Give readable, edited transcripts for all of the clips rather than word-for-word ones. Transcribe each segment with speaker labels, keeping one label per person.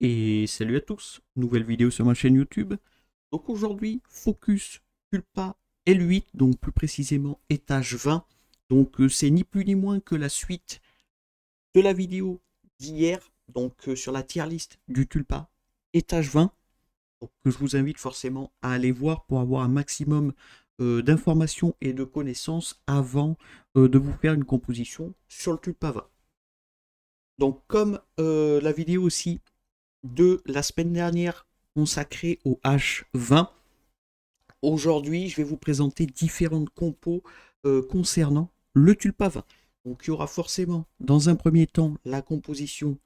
Speaker 1: Et salut à tous, nouvelle vidéo sur ma chaîne YouTube. Donc aujourd'hui, focus Tulpa L8, donc plus précisément étage 20. Donc c'est ni plus ni moins que la suite de la vidéo d'hier, donc sur la tier list du Tulpa étage 20. Donc, que je vous invite forcément à aller voir pour avoir un maximum d'informations et de connaissances avant de vous faire une composition sur le Tulpa 20. Donc comme la vidéo aussi de la semaine dernière consacrée au H20. Aujourd'hui, je vais vous présenter différentes compos concernant le Tulpa 20. Donc, il y aura forcément, dans un premier temps, la composition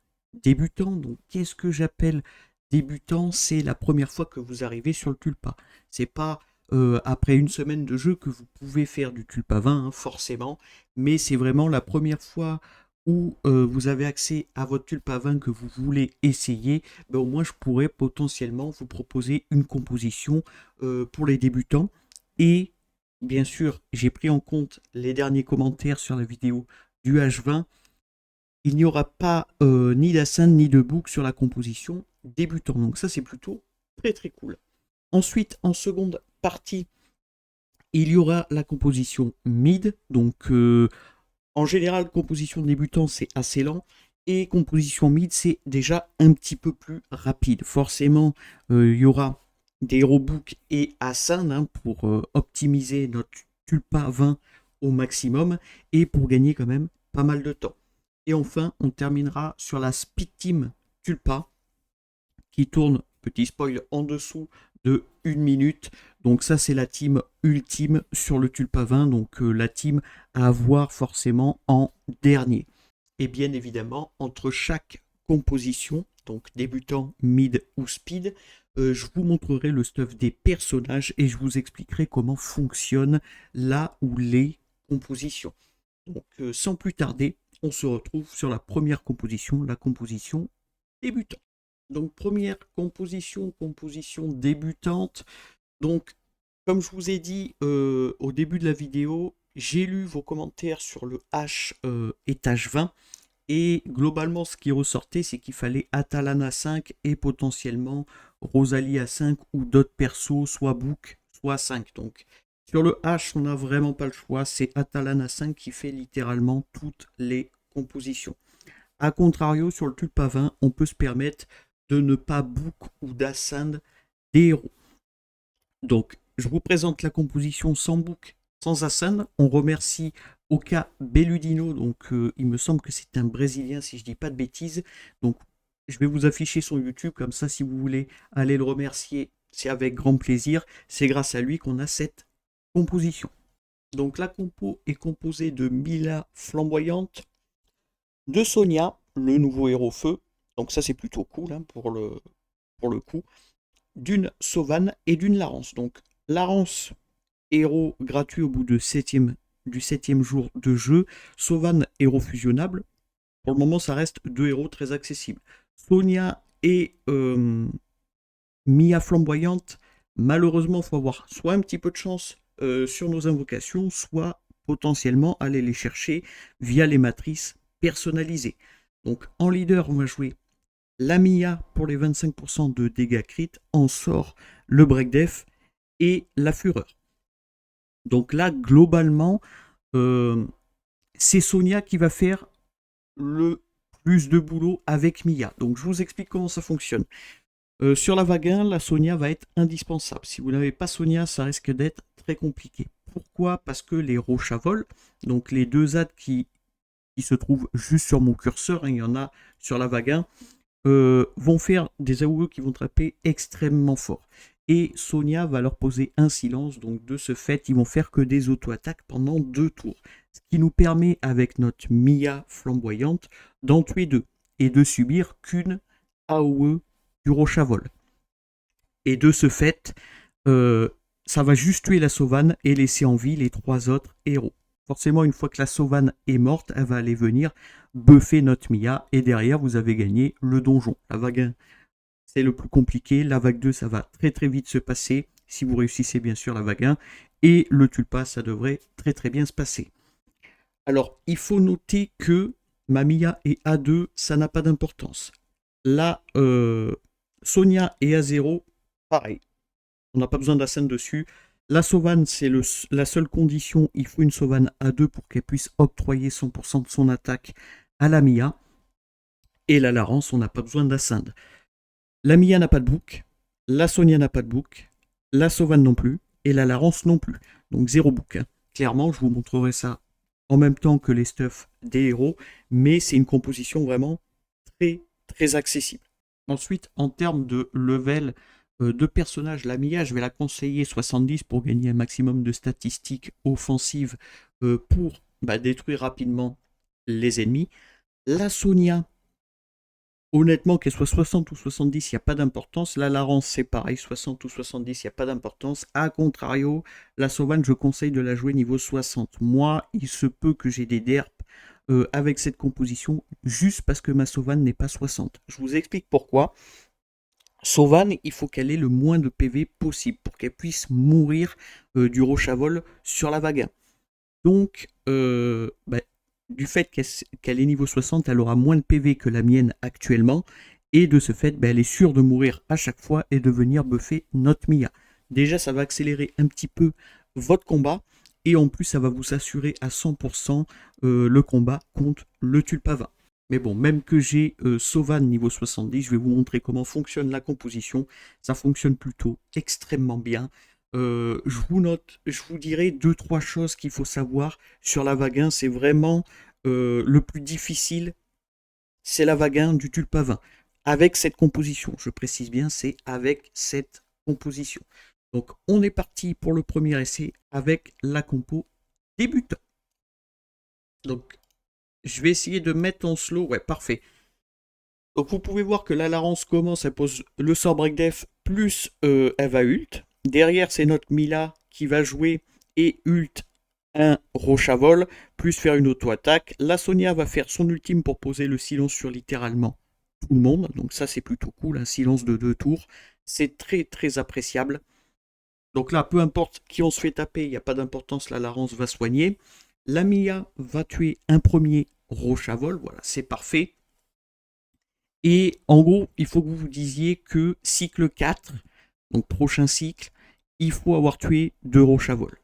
Speaker 1: débutant. Donc, qu'est-ce que j'appelle débutant? C'est la première fois que vous arrivez sur le Tulpa. C'est pas après une semaine de jeu que vous pouvez faire du Tulpa 20, hein, forcément, mais c'est vraiment la première fois où vous avez accès à votre Tulpa 20 que vous voulez essayer. Ben, au moins je pourrais potentiellement vous proposer une composition pour les débutants. Et bien sûr, j'ai pris en compte les derniers commentaires sur la vidéo du H20. Il n'y aura pas ni d'ascend ni de boucle sur la composition débutant. Donc ça, c'est plutôt très très cool. Ensuite, en seconde partie, il y aura la composition mid. Donc en général, composition débutant, c'est assez lent. Et composition mid, c'est déjà un petit peu plus rapide. Forcément, il y aura des hérobook et ascend hein, pour optimiser notre Tulpa 20 au maximum et pour gagner quand même pas mal de temps. Et enfin, on terminera sur la Speed Team Tulpa qui tourne, petit spoil en dessous, de 1 minute. Donc ça, c'est la team ultime sur le Tulpa 20, donc la team à avoir forcément en dernier. Et bien évidemment, entre chaque composition, donc débutant, mid ou speed, je vous montrerai le stuff des personnages et je vous expliquerai comment fonctionnent là ou les compositions. Donc sans plus tarder, on se retrouve sur la première composition, la composition débutant. Donc première composition, composition débutante. Donc comme je vous ai dit au début de la vidéo, j'ai lu vos commentaires sur le H étage 20 et globalement ce qui ressortait c'est qu'il fallait Atalana 5 et potentiellement Rosalie à 5 ou d'autres persos, soit Book, soit 5. Donc sur le H on n'a vraiment pas le choix, c'est Atalana 5 qui fait littéralement toutes les compositions. A contrario, sur le Tulpa 20, on peut se permettre de ne pas book ou d'ascend des héros. Donc, je vous présente la composition sans book, sans ascend. On remercie Oka Belludino, donc il me semble que c'est un Brésilien si je ne dis pas de bêtises. Donc, je vais vous afficher son YouTube, comme ça si vous voulez aller le remercier, c'est avec grand plaisir. C'est grâce à lui qu'on a cette composition. Donc, la compo est composée de Mila Flamboyante, de Sonia, le nouveau héros feu. Donc ça c'est plutôt cool hein, pour le coup. D'une Sauvane et d'une Larence. Donc Larence, héros gratuit au bout du 7e jour de jeu. Sauvane, héros fusionnable. Pour le moment ça reste deux héros très accessibles. Sonia et Mia Flamboyante. Malheureusement il faut avoir soit un petit peu de chance sur nos invocations, soit potentiellement aller les chercher via les matrices personnalisées. Donc en leader, on va jouer la Mia pour les 25% de dégâts crit, en sort le break def et la fureur. Donc là, globalement, c'est Sonia qui va faire le plus de boulot avec Mia. Donc je vous explique comment ça fonctionne. Sur la vague 1, la Sonia va être indispensable. Si vous n'avez pas Sonia, ça risque d'être très compliqué. Pourquoi? Parce que les Rochavols, donc les deux ZAD qui se trouvent juste sur mon curseur, hein, il y en a sur la vague 1, vont faire des AOE qui vont taper extrêmement fort. Et Sonia va leur poser un silence, donc de ce fait, ils vont faire que des auto-attaques pendant 2 tours. Ce qui nous permet, avec notre Mia Flamboyante, d'en tuer 2 et de subir qu'une AOE du Rochavol. Et de ce fait, ça va juste tuer la Sauvane et laisser en vie les 3 autres héros. Forcément, une fois que la Sauvane est morte, elle va aller venir buffer notre Mia et derrière, vous avez gagné le donjon. La vague 1, c'est le plus compliqué. La vague 2, ça va très très vite se passer si vous réussissez bien sûr la vague 1. Et le Tulpa, ça devrait très très bien se passer. Alors, il faut noter que ma Mia et A2, ça n'a pas d'importance. La Sonia est à 0, pareil. On n'a pas besoin d'Ascend dessus. La Sauvane, c'est la seule condition. Il faut une Sauvane à 2 pour qu'elle puisse octroyer 100% de son attaque à la Mia. Et la Larence, on n'a pas besoin d'Ascend. La Mia n'a pas de bouc. La Sonia n'a pas de bouc. La Sauvane non plus. Et la Larence non plus. Donc 0 bouc. Hein. Clairement, je vous montrerai ça en même temps que les stuffs des héros. Mais c'est une composition vraiment très, très accessible. Ensuite, en termes de level de personnages, la Mia, je vais la conseiller 70 pour gagner un maximum de statistiques offensives pour détruire rapidement les ennemis. La Sonia, honnêtement, qu'elle soit 60 ou 70, il n'y a pas d'importance. La Larence, c'est pareil, 60 ou 70, il n'y a pas d'importance. A contrario, la Sauvane, je conseille de la jouer niveau 60. Moi, il se peut que j'ai des derpes avec cette composition, juste parce que ma Sauvane n'est pas 60. Je vous explique pourquoi. Sauvane, il faut qu'elle ait le moins de PV possible pour qu'elle puisse mourir du roche à vol sur la vague 1. Donc, du fait qu'elle est niveau 60, elle aura moins de PV que la mienne actuellement. Et de ce fait, elle est sûre de mourir à chaque fois et de venir buffer notre Mia. Déjà, ça va accélérer un petit peu votre combat. Et en plus, ça va vous assurer à 100% le combat contre le Tulpavin. Mais bon, même que j'ai Sauvane niveau 70, je vais vous montrer comment fonctionne la composition. Ça fonctionne plutôt extrêmement bien. Je vous dirai 2-3 choses qu'il faut savoir sur la vague 1. C'est vraiment le plus difficile, c'est la vague 1 du Tulpavin. Avec cette composition, je précise bien, c'est avec cette composition. Donc on est parti pour le premier essai avec la compo débutant. Donc je vais essayer de mettre en slow, ouais parfait. Donc vous pouvez voir que la Larence commence, elle pose le sort Break Def plus elle va ult. Derrière c'est notre Mila qui va jouer et ult un roche à vol, plus faire une auto-attaque. La Sonia va faire son ultime pour poser le silence sur littéralement tout le monde. Donc ça c'est plutôt cool, un silence de 2 tours. C'est très très appréciable. Donc là, peu importe qui on se fait taper, il n'y a pas d'importance, la Larence va soigner. La Mia va tuer un premier roche à vol, voilà, c'est parfait. Et en gros, il faut que vous vous disiez que cycle 4, donc prochain cycle, il faut avoir tué 2 roches à vol.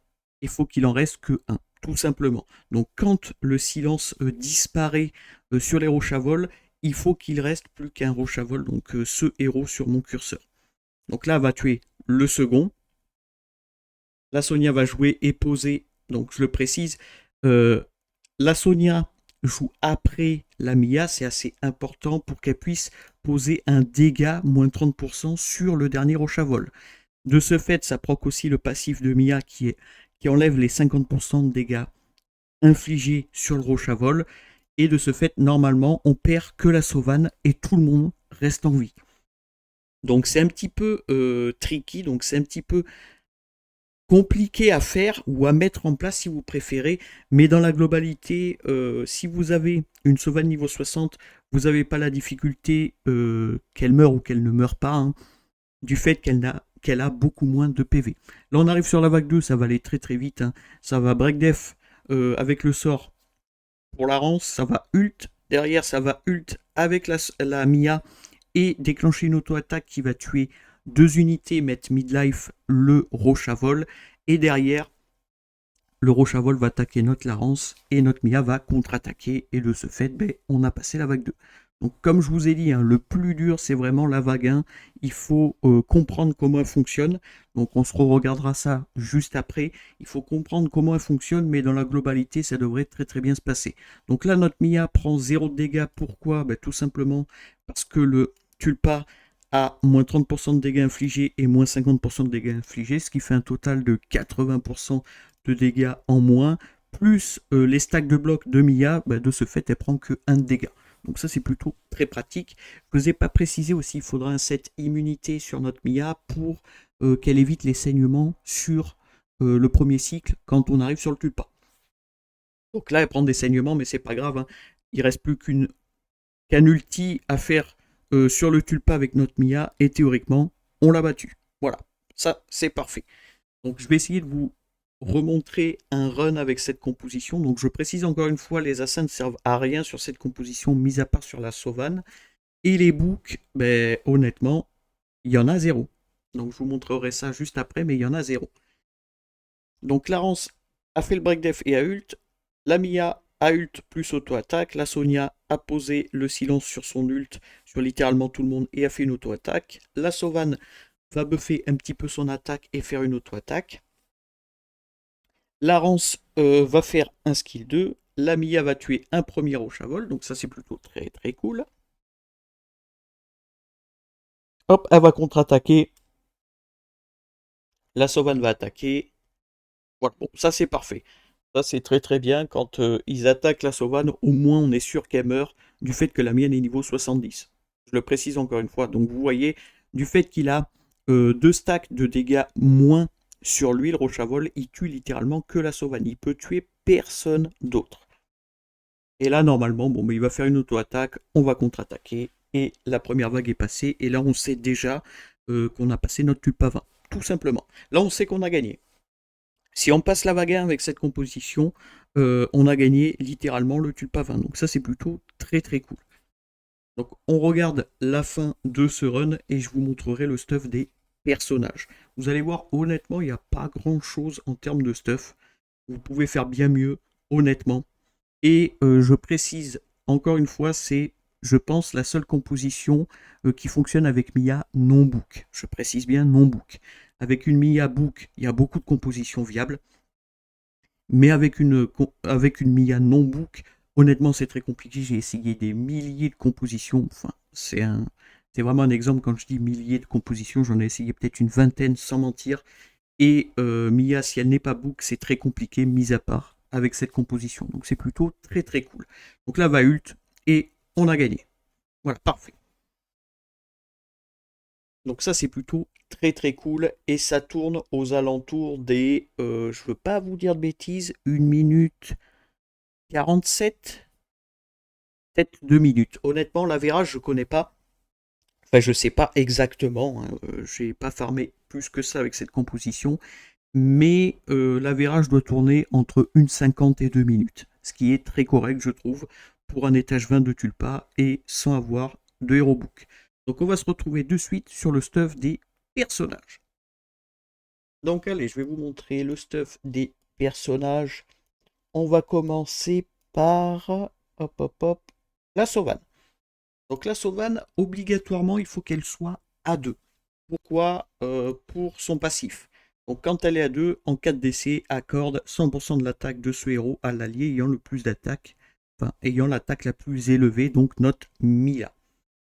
Speaker 1: Il faut qu'il en reste que 1, tout simplement. Donc quand le silence disparaît sur les roches à vol, il faut qu'il reste plus qu'un roche à vol, donc ce héros sur mon curseur. Donc là, elle va tuer le second. La Sonia va jouer et poser, donc je le précise, la Sonia joue après la Mia, c'est assez important pour qu'elle puisse poser un dégât moins 30% sur le dernier roche à vol. De ce fait, ça proc aussi le passif de Mia qui enlève les 50% de dégâts infligés sur le roche à vol. Et de ce fait, normalement, on perd que la Sauvane et tout le monde reste en vie. Donc c'est un petit peu tricky, donc c'est un petit peu compliqué à faire ou à mettre en place si vous préférez, mais dans la globalité, si vous avez une Sauvane niveau 60, vous n'avez pas la difficulté qu'elle meure ou qu'elle ne meure pas, hein, du fait qu'elle a beaucoup moins de PV. Là on arrive sur la vague 2, ça va aller très très vite, hein. Ça va break def avec le sort pour la Rance, ça va ult, derrière ça va ult avec la Mia et déclencher une auto-attaque qui va tuer 2 unités, mettre midlife le roche à vol, et derrière, le roche à vol va attaquer notre Larence, et notre Mia va contre-attaquer, et de ce fait, on a passé la vague 2. Donc comme je vous ai dit, hein, le plus dur, c'est vraiment la vague 1, il faut comprendre comment elle fonctionne, donc on se regardera ça juste après, il faut comprendre comment elle fonctionne, mais dans la globalité, ça devrait très très bien se passer. Donc là, notre Mia prend 0 de dégâts, pourquoi? Tout simplement parce que le Tulpa à moins 30% de dégâts infligés et moins 50% de dégâts infligés, ce qui fait un total de 80% de dégâts en moins, plus les stacks de blocs de Mia, de ce fait, elle prend que 1 de dégâts. Donc ça, c'est plutôt très pratique. Je ne vous ai pas précisé aussi, il faudra un set immunité sur notre Mia pour qu'elle évite les saignements sur le premier cycle quand on arrive sur le Tulpa. Donc là, elle prend des saignements, mais c'est pas grave, hein. Il ne reste plus qu'un ulti à faire sur le Tulpa avec notre Mia, et théoriquement, on l'a battu. Voilà, ça c'est parfait. Donc je vais essayer de vous remontrer un run avec cette composition. Donc je précise encore une fois, les assains ne servent à rien sur cette composition, mis à part sur la Sauvane. Et les boucs, ben, honnêtement, il y en a zéro. Donc je vous montrerai ça juste après, mais il y en a zéro. Donc Clarence a fait le break def et a ult. La Mia a ult plus auto-attaque. La Sonia a posé le silence sur son ult, sur littéralement tout le monde, et a fait une auto-attaque. La Sauvane va buffer un petit peu son attaque et faire une auto-attaque. La Rance va faire un skill 2. La Mia va tuer un premier roche à vol, donc ça c'est plutôt très très cool. Hop, elle va contre-attaquer. La Sauvane va attaquer. Voilà, bon, ça c'est parfait. Ça c'est très très bien. Quand ils attaquent la Sauvane, au moins on est sûr qu'elle meurt du fait que la mienne est niveau 70. Je le précise encore une fois. Donc vous voyez, du fait qu'il a 2 stacks de dégâts moins sur lui, le roche à vol, il tue littéralement que la Sauvane. Il peut tuer personne d'autre. Et là, normalement, bon, mais il va faire une auto-attaque, on va contre-attaquer, et la première vague est passée, et là, on sait déjà qu'on a passé notre tulpa 20, tout simplement. Là, on sait qu'on a gagné. Si on passe la vague 1 avec cette composition, on a gagné littéralement le tulpa 20, donc ça, c'est plutôt très très cool. Donc, on regarde la fin de ce run, et je vous montrerai le stuff des personnages. Vous allez voir, honnêtement, il n'y a pas grand-chose en termes de stuff. Vous pouvez faire bien mieux, honnêtement. Et je précise encore une fois, c'est, je pense, la seule composition qui fonctionne avec Mia non-book. Je précise bien non-book. Avec une Mia book, il y a beaucoup de compositions viables. Mais avec une Mia non-book, honnêtement, c'est très compliqué. J'ai essayé des milliers de compositions. Enfin, c'est vraiment un exemple quand je dis milliers de compositions. J'en ai essayé peut-être une vingtaine sans mentir. Et Mia, si elle n'est pas book, c'est très compliqué, mis à part avec cette composition. Donc c'est plutôt très très cool. Donc là, va ult et on a gagné. Voilà, parfait. Donc ça, c'est plutôt très très cool. Et ça tourne aux alentours des, je veux pas vous dire de bêtises, 1 minute 47, peut-être 2 minutes. Honnêtement, l'avérage, je connais pas. Enfin, je sais pas exactement. Hein. J'ai pas farmé plus que ça avec cette composition. Mais l'avérage doit tourner entre 1,50 et 2 minutes, ce qui est très correct, je trouve, pour un étage 20 de Tulpa et sans avoir de Hero Book. Donc on va se retrouver de suite sur le stuff des personnages. Donc allez, je vais vous montrer le stuff des personnages. On va commencer par hop hop hop la Sauvane. Donc la Sauvane, obligatoirement, il faut qu'elle soit à 2. Pourquoi pour son passif. Donc quand elle est à 2, en cas de décès, accorde 100% de l'attaque de ce héros à l'allié ayant le plus d'attaque, enfin ayant l'attaque la plus élevée, donc notre Mia.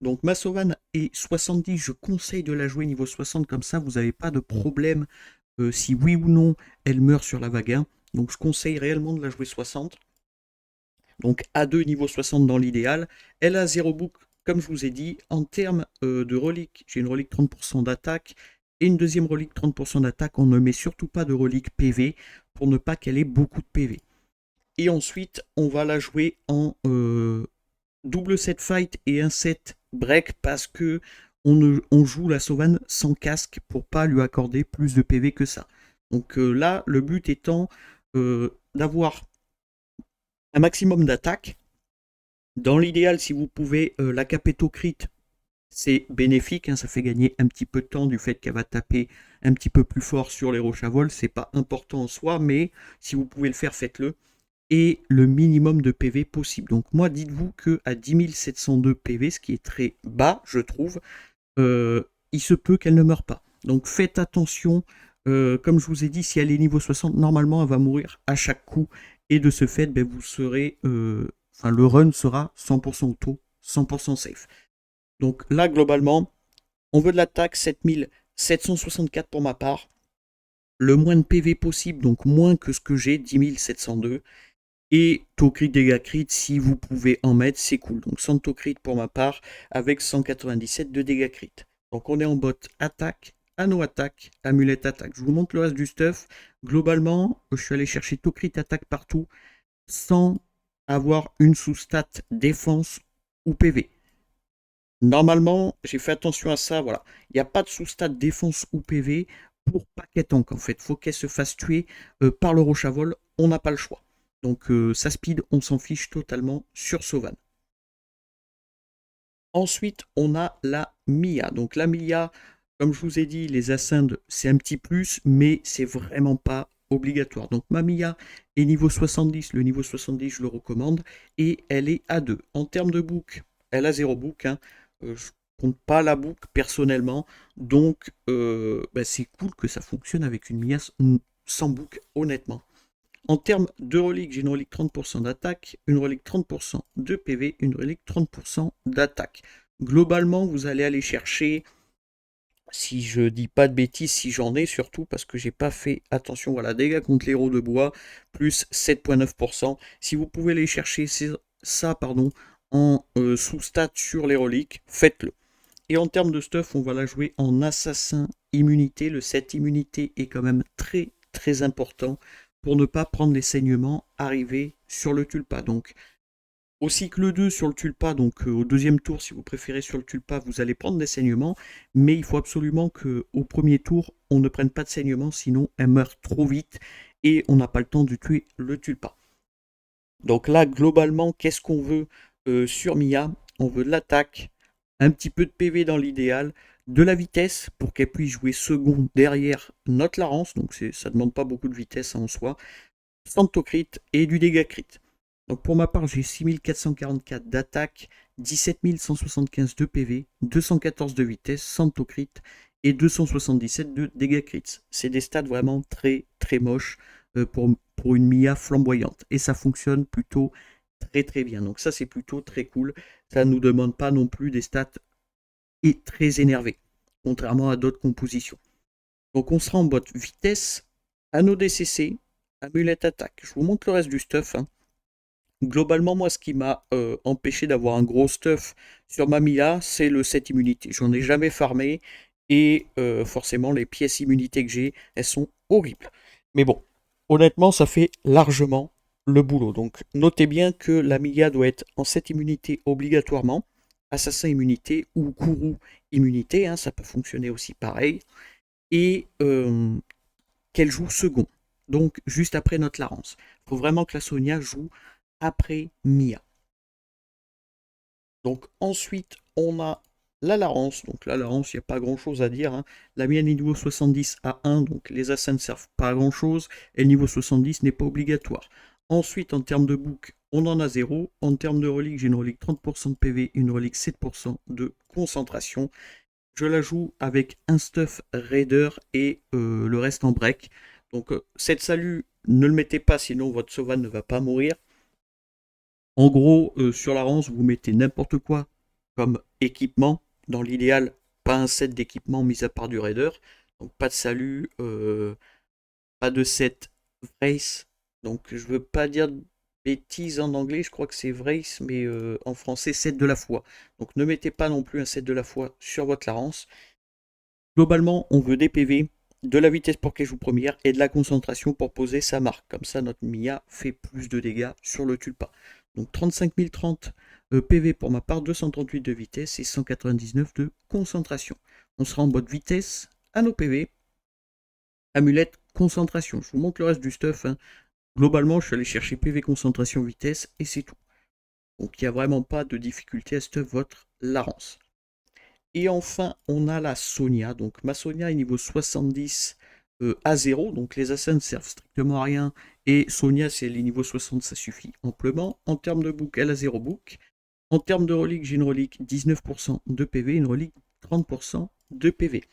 Speaker 1: Donc ma Sauvane est 70, je conseille de la jouer niveau 60, comme ça vous n'avez pas de problème si oui ou non elle meurt sur la vague 1. Donc je conseille réellement de la jouer 60. Donc A2 niveau 60 dans l'idéal. Elle a 0 book, comme je vous ai dit. En termes de relique, j'ai une relique 30% d'attaque et une deuxième relique 30% d'attaque. On ne met surtout pas de relique PV pour ne pas qu'elle ait beaucoup de PV. Et ensuite, on va la jouer en double set fight et un set break parce que on joue la Sauvane sans casque pour pas lui accorder plus de PV que ça. Donc là, le but étant d'avoir un maximum d'attaque. Dans l'idéal, si vous pouvez la capéto crit, c'est bénéfique, hein, ça fait gagner un petit peu de temps du fait qu'elle va taper un petit peu plus fort sur les roches à vol. C'est pas important en soi, mais si vous pouvez le faire, faites-le. Et le minimum de PV possible. Donc moi, dites-vous qu'à 10 702 PV, ce qui est très bas, je trouve, il se peut qu'elle ne meure pas. Donc faites attention. Comme je vous ai dit, si elle est niveau 60, normalement, elle va mourir à chaque coup. Et de ce fait, ben, vous serez... Enfin, le run sera 100% auto, 100% safe. Donc là, globalement, on veut de l'attaque 7764 pour ma part. Le moins de PV possible, donc moins que ce que j'ai, 10 702. Et taux crit, dégâts crit, si vous pouvez en mettre, c'est cool. Donc 100 taux crit pour ma part, avec 197 de dégâts crit. Donc on est en bot attaque, anneau attaque, amulette attaque. Je vous montre le reste du stuff. Globalement, je suis allé chercher taux crit attaque partout, sans avoir une sous-stat défense ou PV. Normalement, j'ai fait attention à ça, voilà. Il n'y a pas de sous-stat défense ou PV pour paquet tank en fait. Faut qu'elle se fasse tuer par le roche à vol, on n'a pas le choix. Donc sa speed, on s'en fiche totalement sur Sauvane. Ensuite, on a la Mia. Donc la Mia, comme je vous ai dit, les ascends, c'est un petit plus, mais c'est vraiment pas obligatoire. Donc ma Mia est niveau 70, le niveau 70 je le recommande, et elle est à 2. En termes de book, elle a 0 book, hein. Je compte pas la book personnellement, donc c'est cool que ça fonctionne avec une Mia sans book, honnêtement. En termes de relique, j'ai une relique 30% d'attaque, une relique 30% de PV, une relique 30% d'attaque. Globalement, vous allez aller chercher, si je dis pas de bêtises, si j'en ai surtout, parce que j'ai pas fait attention, voilà, dégâts contre l'héros de bois, plus 7,9%. Si vous pouvez aller chercher ça en sous-stat sur les reliques, faites-le. Et en termes de stuff, on va la jouer en assassin immunité. Le set immunité est quand même très très important pour ne pas prendre les saignements arrivés sur le tulpa. Donc au cycle 2 sur le tulpa, donc au deuxième tour si vous préférez sur le tulpa, vous allez prendre des saignements, mais il faut absolument qu'au premier tour, on ne prenne pas de saignements, sinon elle meurt trop vite et on n'a pas le temps de tuer le tulpa. Donc là, globalement, qu'est-ce qu'on veut sur Mia? On veut de l'attaque, un petit peu de PV dans l'idéal, de la vitesse pour qu'elle puisse jouer second derrière notre Larence, donc ça ne demande pas beaucoup de vitesse en soi, crit et du dégât crit. Donc pour ma part, j'ai 6444 d'attaque, 17175 de PV, 214 de vitesse, crit et 277 de dégâts crit. C'est des stats vraiment très très moches pour une Mia flamboyante. Et ça fonctionne plutôt très très bien. Donc ça c'est plutôt très cool. Ça ne nous demande pas non plus des stats et très énervés, contrairement à d'autres compositions. Donc on sera en bot vitesse, anneau DCC, amulette attaque. Je vous montre le reste du stuff. Hein. Globalement, moi, ce qui m'a empêché d'avoir un gros stuff sur ma Mia, c'est le set immunité. J'en ai jamais farmé et forcément, les pièces immunité que j'ai, elles sont horribles. Mais bon, honnêtement, ça fait largement le boulot. Donc, notez bien que la Mia doit être en set immunité obligatoirement, assassin immunité ou gourou immunité, hein, ça peut fonctionner aussi pareil, et qu'elle joue second, donc juste après notre Larence. Il faut vraiment que la Sonia joue après Mia. Donc ensuite, on a la Larence. Donc la Larence, il n'y a pas grand chose à dire. Hein. La Mia niveau 70 à 1, donc les assassins ne servent pas à grand chose. Et le niveau 70 n'est pas obligatoire. Ensuite, en termes de book, on en a 0. En termes de relique, j'ai une relique 30% de PV, une relique 7% de concentration. Je la joue avec un stuff raider et le reste en break. Donc cette salut, ne le mettez pas, sinon votre sauvan ne va pas mourir. En gros, sur la Rance, vous mettez n'importe quoi comme équipement. Dans l'idéal, pas un set d'équipement mis à part du raider. Donc pas de salut, pas de set Vrace. Donc je veux pas dire de bêtises en anglais, je crois que c'est Vrace, mais en français, set de la foi. Donc ne mettez pas non plus un set de la foi sur votre Larence. Globalement, on veut des PV, de la vitesse pour qu'elle joue première et de la concentration pour poser sa marque. Comme ça, notre Mia fait plus de dégâts sur le tulpa. Donc 35 030 PV pour ma part, 238 de vitesse et 199 de concentration. On sera en mode vitesse, à nos PV, amulette, concentration. Je vous montre le reste du stuff. Hein. Globalement, je suis allé chercher PV, concentration, vitesse et c'est tout. Donc il n'y a vraiment pas de difficulté à stuff votre Larence. Et enfin, on a la Sonia. Donc ma Sonia est niveau 70 à 0. Donc les assassins ne servent strictement à rien. Et Sonia, c'est les niveaux 60, ça suffit amplement. En termes de book, elle a 0 book. En termes de relique, j'ai une relique 19% de PV, une relique 30% de PV.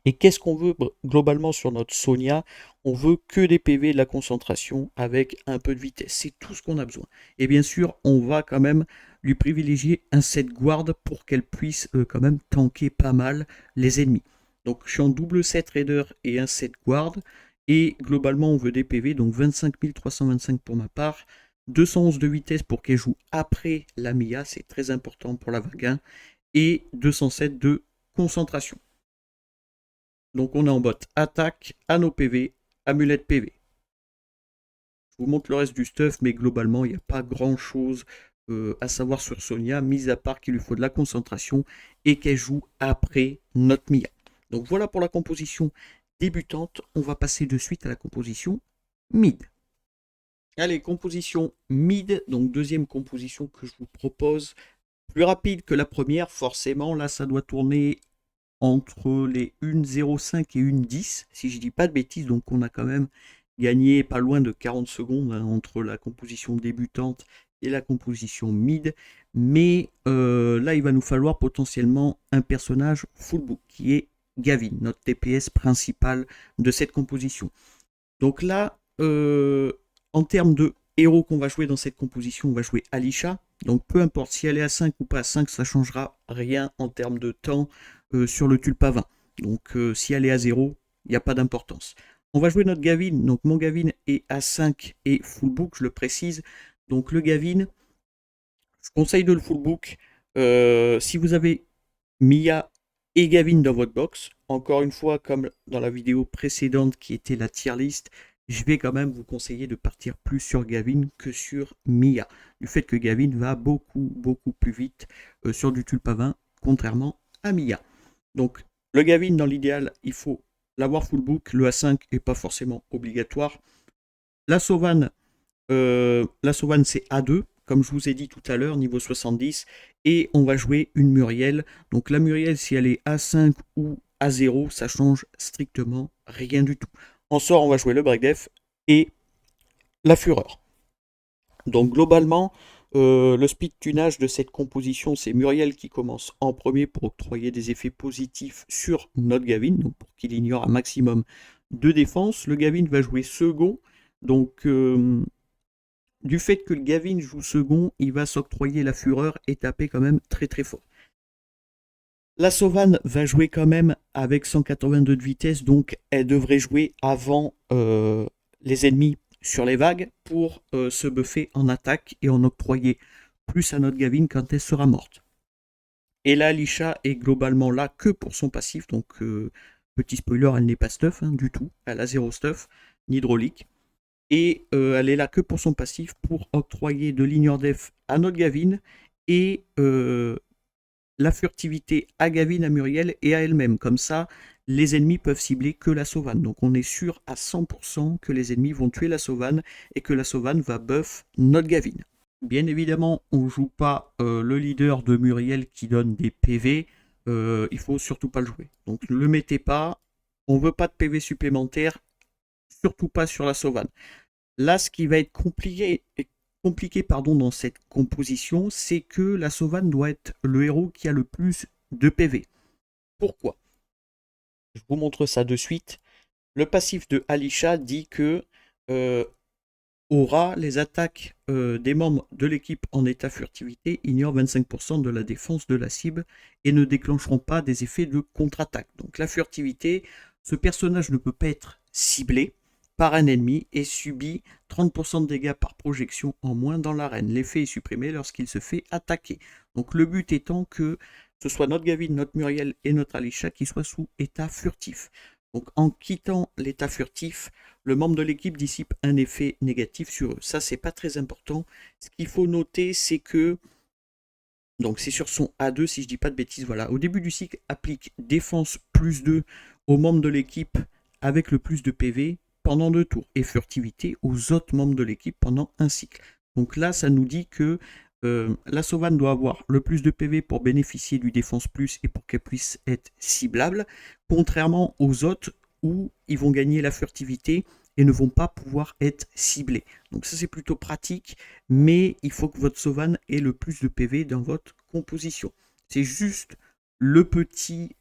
Speaker 1: Et qu'est-ce qu'on veut globalement sur notre Sonia? On veut que des PV, de la concentration avec un peu de vitesse. C'est tout ce qu'on a besoin. Et bien sûr, on va quand même lui privilégier un set guard pour qu'elle puisse quand même tanker pas mal les ennemis. Donc je suis en double set raider et un set guard. Et globalement, on veut des PV, donc 25 325 pour ma part. 211 de vitesse pour qu'elle joue après la Mia, c'est très important pour la vague 1. Et 207 de concentration. Donc on est en bot attaque, anneau PV, amulette PV. Je vous montre le reste du stuff, mais globalement, il n'y a pas grand chose à savoir sur Sonia, mis à part qu'il lui faut de la concentration et qu'elle joue après notre Mia. Donc voilà pour la composition débutante. On va passer de suite à la composition mid. Allez, composition mid, donc deuxième composition que je vous propose plus rapide que la première, forcément, là ça doit tourner entre les 1,05 et 1,10, si je dis pas de bêtises, donc on a quand même gagné pas loin de 40 secondes hein, entre la composition débutante et la composition mid, mais là il va nous falloir potentiellement un personnage full book, qui est Gavin, notre TPS principal de cette composition. Donc là, en termes de héros qu'on va jouer dans cette composition, on va jouer Alisha. Donc peu importe si elle est à 5 ou pas à 5, ça ne changera rien en termes de temps sur le Tulpa 20. Donc si elle est à 0, il n'y a pas d'importance. On va jouer notre Gavin. Donc mon Gavin est à 5 et full book, je le précise. Donc le Gavin, je conseille de le full book. Si vous avez Mia et Gavin dans votre box, encore une fois, comme dans la vidéo précédente qui était la tier list, je vais quand même vous conseiller de partir plus sur Gavin que sur Mia. Du fait que Gavin va beaucoup plus vite sur du Tulpa 20, contrairement à Mia. Donc le Gavin, dans l'idéal, il faut l'avoir full book. Le A5 n'est pas forcément obligatoire. La Sauvanne, c'est A2, comme je vous ai dit tout à l'heure, niveau 70. Et on va jouer une Muriel. Donc la Muriel, si elle est A5 ou A0, ça change strictement rien du tout. En sort, on va jouer le Breakdef et la Fureur. Donc globalement, le speed tunage de cette composition, c'est Muriel qui commence en premier pour octroyer des effets positifs sur notre Gavin, donc pour qu'il ignore un maximum de défense. Le Gavin va jouer second, donc du fait que le Gavin joue second, il va s'octroyer la Fureur et taper quand même très fort. La Sauvanne va jouer quand même avec 182 de vitesse, donc elle devrait jouer avant les ennemis sur les vagues pour se buffer en attaque et en octroyer plus à notre Gavin quand elle sera morte. Et là, Alisha est globalement là que pour son passif, donc petit spoiler, elle n'est pas stuff hein, du tout, elle a 0 stuff, ni hydraulique. Et elle est là que pour son passif, pour octroyer de l'ignore def à notre Gavin et la furtivité à Gavin, à Muriel et à elle-même. Comme ça, les ennemis peuvent cibler que la Sauvanne. Donc on est sûr à 100% que les ennemis vont tuer la Sauvanne et que la Sauvanne va buff notre Gavin. Bien évidemment, on ne joue pas le leader de Muriel qui donne des PV. Il faut surtout pas le jouer. Donc ne le mettez pas. On ne veut pas de PV supplémentaires. Surtout pas sur la Sauvanne. Là, ce qui va être compliqué dans cette composition, c'est que la Sauvanne doit être le héros qui a le plus de PV. Pourquoi? Je vous montre ça de suite. Le passif de Alisha dit que aura les attaques des membres de l'équipe en état furtivité ignorent 25% de la défense de la cible et ne déclencheront pas des effets de contre-attaque. Donc la furtivité, ce personnage ne peut pas être ciblé par un ennemi et subit 30% de dégâts par projection en moins dans l'arène. L'effet est supprimé lorsqu'il se fait attaquer. Donc le but étant que ce soit notre Gavin, notre Muriel et notre Alisha qui soient sous état furtif. Donc en quittant l'état furtif, le membre de l'équipe dissipe un effet négatif sur eux. Ça, c'est pas très important. Ce qu'il faut noter, c'est que, donc c'est sur son A2, si je dis pas de bêtises, voilà. Au début du cycle, applique défense plus 2 aux membres de l'équipe avec le plus de PV pendant 2 tours et furtivité aux autres membres de l'équipe pendant un cycle. Donc là, ça nous dit que la Sauvanne doit avoir le plus de PV pour bénéficier du défense plus et pour qu'elle puisse être ciblable, contrairement aux autres où ils vont gagner la furtivité et ne vont pas pouvoir être ciblés. Donc ça c'est plutôt pratique, mais il faut que votre Sauvanne ait le plus de PV dans votre composition. C'est juste le petit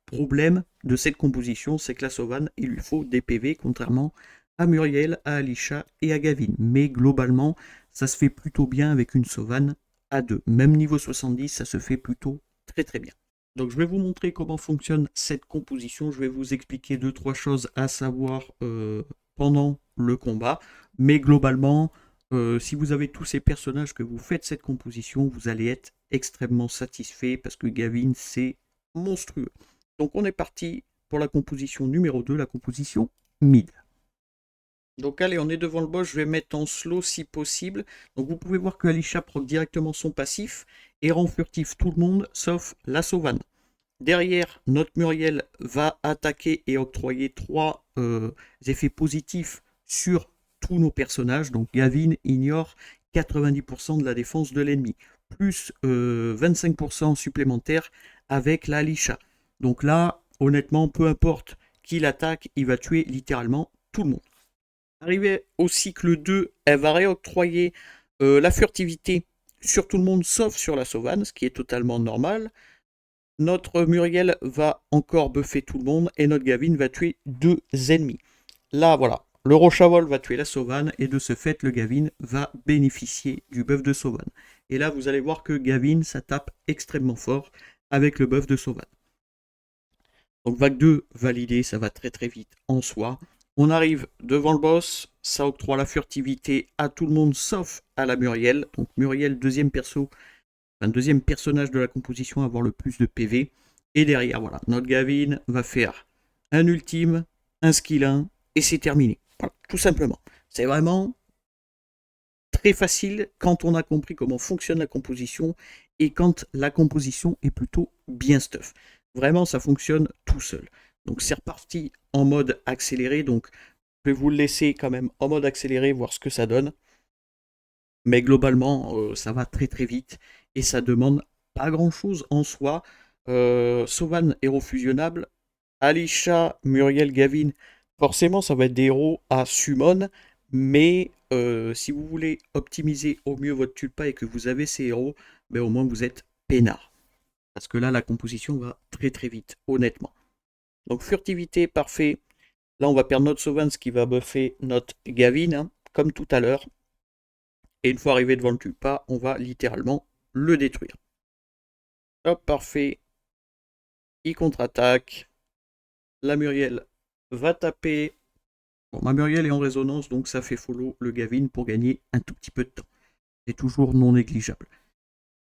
Speaker 1: problème de cette composition, c'est que la Sauvanne, il lui faut des PV, contrairement à Muriel, à Alisha et à Gavin. Mais globalement, ça se fait plutôt bien avec une Sauvanne à 2. Même niveau 70, ça se fait plutôt très bien. Donc je vais vous montrer comment fonctionne cette composition. Je vais vous expliquer 2-3 choses à savoir pendant le combat. Mais globalement, si vous avez tous ces personnages que vous faites cette composition, vous allez être extrêmement satisfait parce que Gavin, c'est monstrueux. Donc on est parti pour la composition numéro 2, la composition mid. Donc allez, on est devant le boss, je vais mettre en slow si possible. Donc vous pouvez voir que Alisha proc directement son passif et rend furtif tout le monde sauf la Sauvanne. Derrière, notre Muriel va attaquer et octroyer 3 effets positifs sur tous nos personnages. Donc Gavin, Ignore 90% de la défense de l'ennemi, plus 25% supplémentaire avec la Alisha. Donc là, honnêtement, peu importe qui l'attaque, il va tuer littéralement tout le monde. Arrivé au cycle 2, elle va réoctroyer la furtivité sur tout le monde sauf sur la Sauvane, ce qui est totalement normal. Notre Muriel va encore buffer tout le monde et notre Gavin va tuer 2 ennemis. Là, voilà, le Rochavol va tuer la Sauvane et de ce fait, le Gavin va bénéficier du buff de Sauvane. Et là, vous allez voir que Gavin, ça tape extrêmement fort avec le buff de Sauvane. Donc vague 2 validée, ça va très très vite en soi. On arrive devant le boss, ça octroie la furtivité à tout le monde sauf à la Muriel. Donc Muriel, deuxième personnage de la composition à avoir le plus de PV. Et derrière, voilà, notre Gavin va faire un ultime, un skill 1, et c'est terminé. Voilà, tout simplement. C'est vraiment très facile quand on a compris comment fonctionne la composition et quand la composition est plutôt bien stuff. Vraiment, ça fonctionne tout seul. Donc c'est reparti en mode accéléré. Donc je vais vous le laisser quand même en mode accéléré, voir ce que ça donne. Mais globalement, ça va très très vite et ça demande pas grand chose en soi. Sauvane, héros fusionnable. Alisha, Muriel, Gavin, forcément ça va être des héros à summon. Mais si vous voulez optimiser au mieux votre tulpa et que vous avez ces héros, ben, au moins vous êtes peinard. Parce que là, la composition va très très vite, honnêtement. Donc furtivité, parfait. Là, on va perdre notre Sauvane, ce qui va buffer notre Gavin, hein, comme tout à l'heure. Et une fois arrivé devant le tulpa, on va littéralement le détruire. Hop, parfait. Il contre-attaque. La Muriel va taper. Bon, ma Muriel est en résonance, donc ça fait follow le Gavin pour gagner un tout petit peu de temps. C'est toujours non négligeable.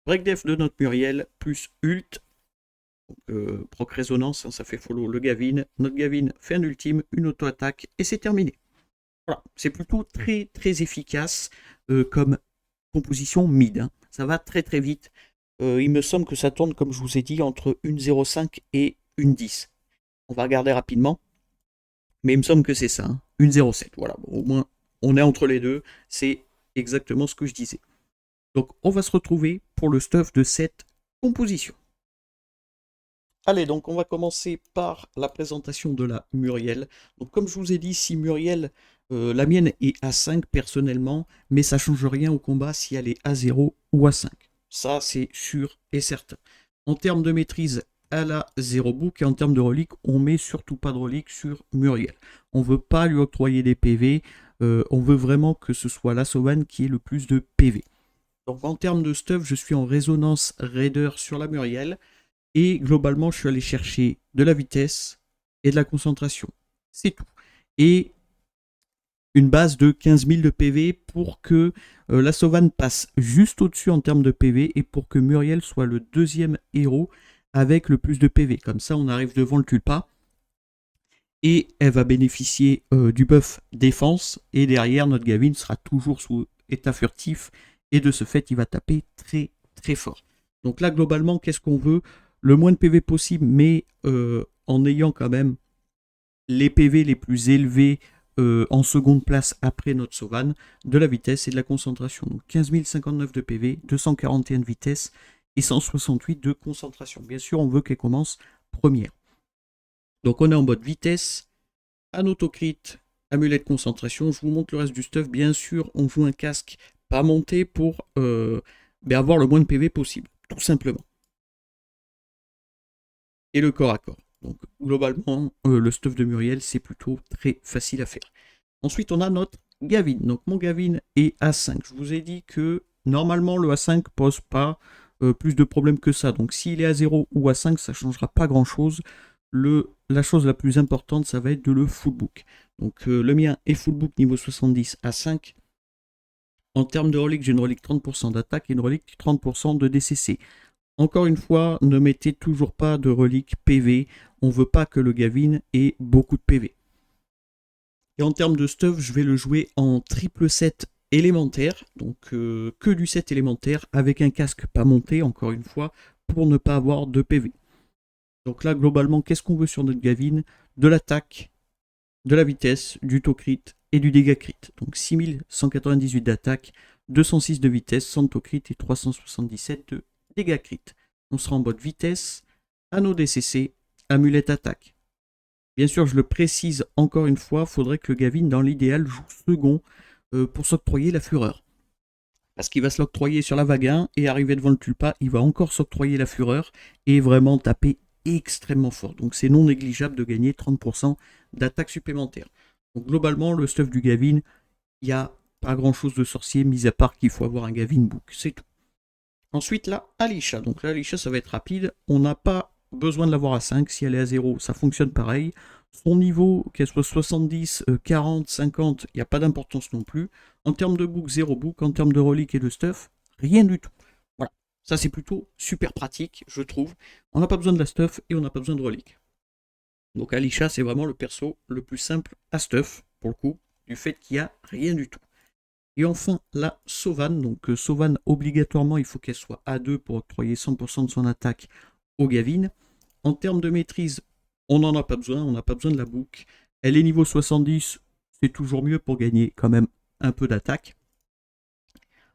Speaker 1: Break def de notre Muriel, plus ult. Donc, proc résonance, hein, ça fait follow le Gavin. Notre Gavin fait un ultime, une auto-attaque, et c'est terminé. Voilà, c'est plutôt très très efficace comme composition mid. Hein. Ça va très très vite. Il me semble que ça tourne, comme je vous ai dit, entre 1.05 et 1.10. On va regarder rapidement. Mais il me semble que c'est ça, hein, 1.07. Voilà, bon, au moins on est entre les deux. C'est exactement ce que je disais. Donc on va se retrouver pour le stuff de cette composition. Allez, donc on va commencer par la présentation de la Muriel. Donc comme je vous ai dit, si Muriel, la mienne est à 5 personnellement, mais ça ne change rien au combat si elle est à 0 ou à 5. Ça, c'est sûr et certain. En termes de maîtrise, elle a 0 book, et en termes de relique, on met surtout pas de relique sur Muriel. On ne veut pas lui octroyer des PV, on veut vraiment que ce soit la Sauvane qui ait le plus de PV. Donc en termes de stuff, je suis en résonance raider sur la Muriel. Et globalement, je suis allé chercher de la vitesse et de la concentration. C'est tout. Et une base de 15 000 de PV pour que la Sauvane passe juste au-dessus en termes de PV et pour que Muriel soit le deuxième héros avec le plus de PV. Comme ça, on arrive devant le tulpa et elle va bénéficier du buff défense. Et derrière, notre Gavin sera toujours sous état furtif et de ce fait, il va taper très très fort. Donc là, globalement, qu'est-ce qu'on veut ? Le moins de PV possible, mais en ayant quand même les PV les plus élevés en seconde place après notre Sauvane, de la vitesse et de la concentration. Donc 15 059 de PV, 241 de vitesse et 168 de concentration. Bien sûr, on veut qu'elle commence première. Donc on est en mode vitesse, un autocrit, amulet de concentration. Je vous montre le reste du stuff. Bien sûr, on joue un casque pas monté pour avoir le moins de PV possible, tout simplement. Et le corps à corps. Donc globalement, le stuff de Muriel, c'est plutôt très facile à faire. Ensuite, on a notre Gavin. Donc mon Gavin est A5. Je vous ai dit que normalement, le A5 pose pas plus de problèmes que ça. Donc s'il est à 0 ou à 5, ça ne changera pas grand-chose. La chose la plus importante, ça va être de le fullbook. Donc le mien est fullbook niveau 70 à 5. En termes de relique, j'ai une relique 30% d'attaque et une relique 30% de DCC. Encore une fois, ne mettez toujours pas de relique PV. On ne veut pas que le Gavin ait beaucoup de PV. Et en termes de stuff, je vais le jouer en triple set élémentaire. Donc que du set élémentaire avec un casque pas monté, encore une fois, pour ne pas avoir de PV. Donc là, globalement, qu'est-ce qu'on veut sur notre Gavin ? De l'attaque, de la vitesse, du taux crit et du dégât crit. Donc 6198 d'attaque, 206 de vitesse, 100 de crit et 377 de dégâts crit. On sera en mode vitesse, anneau DCC, amulette attaque. Bien sûr, je le précise encore une fois, il faudrait que le Gavin, dans l'idéal, joue second pour s'octroyer la fureur. Parce qu'il va se l'octroyer sur la vague 1 et arriver devant le Tulpa, il va encore s'octroyer la fureur et vraiment taper extrêmement fort. Donc c'est non négligeable de gagner 30% d'attaque supplémentaire. Donc globalement, le stuff du Gavin, il n'y a pas grand chose de sorcier, mis à part qu'il faut avoir un Gavin Book, c'est tout. Ensuite, la Alisha. Donc la Alisha, ça va être rapide. On n'a pas besoin de l'avoir à 5. Si elle est à 0, ça fonctionne pareil. Son niveau, qu'elle soit 70, 40, 50, il n'y a pas d'importance non plus. En termes de book, 0 book. En termes de relique et de stuff, rien du tout. Voilà. Ça, c'est plutôt super pratique, je trouve. On n'a pas besoin de la stuff et on n'a pas besoin de relique. Donc Alisha, c'est vraiment le perso le plus simple à stuff, pour le coup, du fait qu'il n'y a rien du tout. Et enfin, la Sauvane. Donc Sauvane, obligatoirement, il faut qu'elle soit A2 pour octroyer 100% de son attaque au Gavin. En termes de maîtrise, on n'en a pas besoin, on n'a pas besoin de la boucle. Elle est niveau 70, c'est toujours mieux pour gagner quand même un peu d'attaque.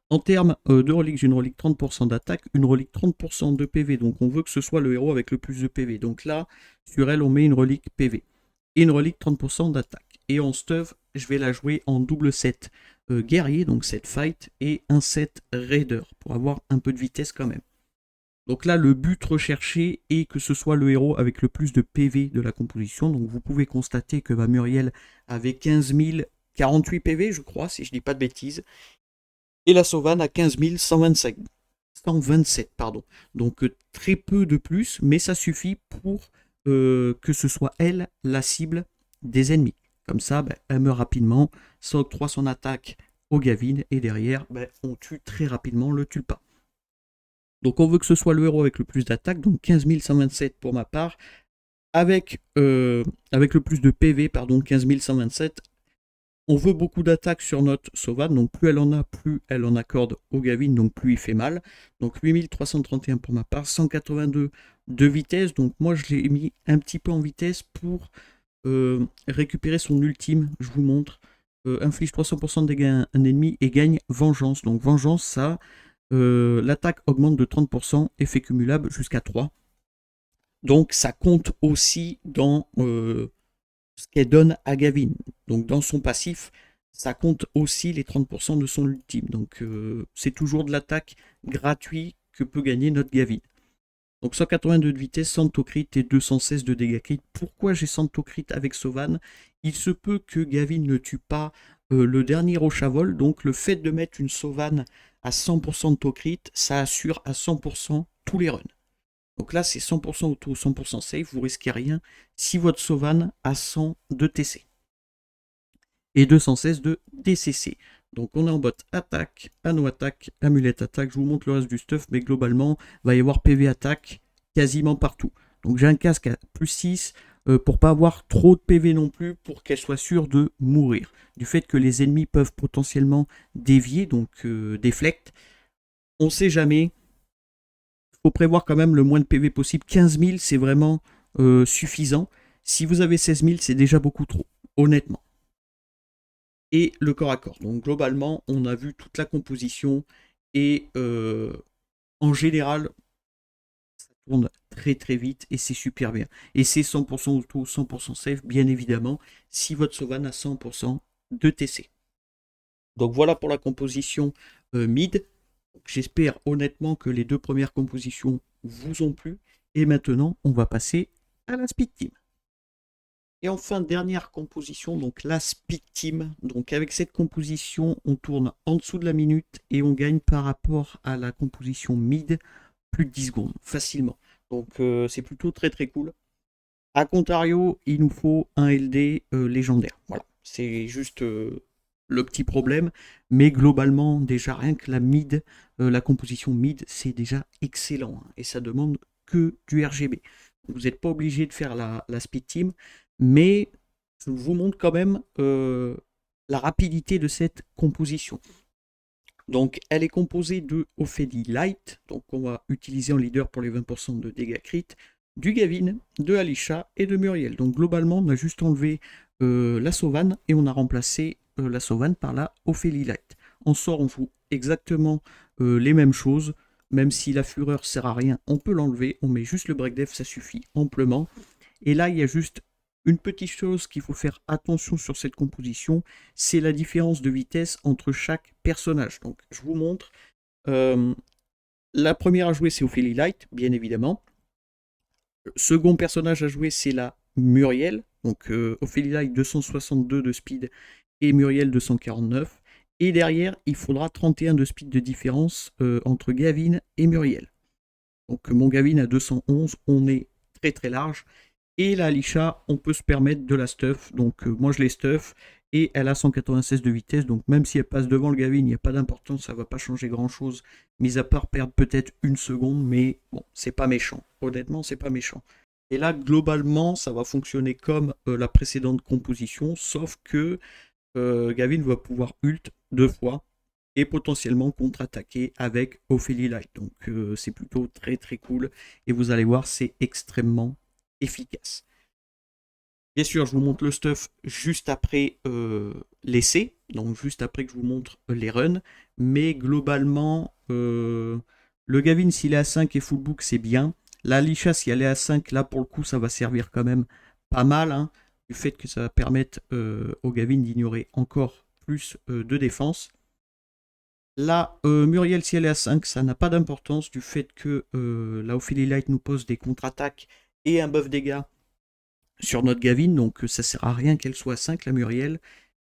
Speaker 1: En termes de relique, j'ai une relique 30% d'attaque, une relique 30% de PV. Donc on veut que ce soit le héros avec le plus de PV. Donc là, sur elle, on met une relique PV. Et une relique 30% d'attaque. Et en stuff, je vais la jouer en double set guerrier, donc set fight, et un set raider, pour avoir un peu de vitesse quand même. Donc là, le but recherché est que ce soit le héros avec le plus de PV de la composition. Donc vous pouvez constater que Muriel avait 15 048 PV, je crois, si je ne dis pas de bêtises. Et la Sauvane a 15 127, pardon. Donc très peu de plus, mais ça suffit pour que ce soit elle la cible des ennemis. Comme ça, elle meurt rapidement, ça octroie son attaque au Gavin, et derrière, on tue très rapidement le Tulpa. Donc on veut que ce soit le héros avec le plus d'attaque, donc 15 127 pour ma part, avec le plus de PV, pardon, 15 127. On veut beaucoup d'attaques sur notre Sauvane, donc plus elle en a, plus elle en accorde au Gavin, donc plus il fait mal. Donc 8331 pour ma part, 182 de vitesse, donc moi je l'ai mis un petit peu en vitesse pour récupérer son ultime, je vous montre. Inflige 300% de dégâts à un ennemi et gagne Vengeance. Donc Vengeance, ça... l'attaque augmente de 30%, effet cumulable jusqu'à 3. Donc ça compte aussi dans ce qu'elle donne à Gavin. Donc dans son passif, ça compte aussi les 30% de son ultime. Donc c'est toujours de l'attaque gratuite que peut gagner notre Gavin. Donc 182 de vitesse, 100 de crit et 216 de dégâts crit. Pourquoi j'ai 100 de crit avec Sauvane? Il se peut que Gavin ne tue pas le dernier Rochavol. Donc le fait de mettre une Sauvane à 100% de taux crit, ça assure à 100% tous les runs. Donc là, c'est 100% auto, 100% safe, vous risquez rien si votre Sauvane a 100 de TC. Et 216 de DCC. Donc on est en bot attaque, anneau attaque, amulette attaque. Je vous montre le reste du stuff, mais globalement, il va y avoir PV attaque quasiment partout. Donc j'ai un casque à plus 6 pour pas avoir trop de PV non plus, pour qu'elle soit sûre de mourir. Du fait que les ennemis peuvent potentiellement dévier, donc déflect. On ne sait jamais. Il faut prévoir quand même le moins de PV possible. 15 000, c'est vraiment suffisant. Si vous avez 16 000, c'est déjà beaucoup trop, honnêtement. Et le corps à corps. Donc globalement, on a vu toute la composition et en général, ça tourne très très vite et c'est super bien. Et c'est 100% auto, 100% safe, bien évidemment, si votre Sauvane a 100% de TC. Donc voilà pour la composition mid. J'espère honnêtement que les deux premières compositions vous ont plu. Et maintenant, on va passer à la Speed Team. Et enfin, dernière composition, donc la Speed Team. Donc avec cette composition, on tourne en dessous de la minute et on gagne par rapport à la composition mid plus de 10 secondes, facilement. Donc c'est plutôt très très cool. A contrario, il nous faut un LD légendaire. Voilà, c'est juste le petit problème. Mais globalement, déjà rien que la mid, la composition mid, c'est déjà excellent. Hein, et ça demande que du RGB. Vous n'êtes pas obligé de faire la Speed Team. Mais je vous montre quand même la rapidité de cette composition. Donc elle est composée de Ophélie Light, donc on va utiliser en leader pour les 20% de dégâts crit, du Gavin, de Alisha et de Muriel. Donc globalement on a juste enlevé la Sauvane et on a remplacé la Sauvane par la Ophélie Light. En sort, on joue exactement les mêmes choses. Même si la fureur sert à rien, on peut l'enlever. On met juste le break def, ça suffit amplement. Et là, il y a juste une petite chose qu'il faut faire attention sur cette composition, c'est la différence de vitesse entre chaque personnage. Donc, je vous montre. La première à jouer, c'est Ophélie Light, bien évidemment. Le second personnage à jouer, c'est la Muriel. Donc, Ophélie Light 262 de speed et Muriel 249. Et derrière, il faudra 31 de speed de différence entre Gavin et Muriel. Donc, mon Gavin a 211, on est très très large. Et la Alisha, on peut se permettre de la stuff. Donc moi je l'ai stuff et elle a 196 de vitesse. Donc même si elle passe devant le Gavin, il n'y a pas d'importance, ça ne va pas changer grand chose. Mis à part perdre peut-être une seconde, mais bon, c'est pas méchant. Honnêtement, c'est pas méchant. Et là, globalement, ça va fonctionner comme la précédente composition, sauf que Gavin va pouvoir ult 2 fois et potentiellement contre-attaquer avec Ophélie Light. Donc c'est plutôt très très cool. Et vous allez voir, c'est extrêmement efficace. Bien sûr, je vous montre le stuff juste après l'essai, donc juste après que je vous montre les runs, mais globalement, le Gavin, s'il est à 5 et full book, c'est bien. La Lisha, si elle est à 5, là pour le coup, ça va servir quand même pas mal, hein, du fait que ça va permettre au Gavin d'ignorer encore plus de défense. Là, Muriel, si elle est à 5, ça n'a pas d'importance du fait que la Ophélie Light nous pose des contre-attaques et un buff dégâts sur notre Gavin, donc ça sert à rien qu'elle soit à 5, la Muriel.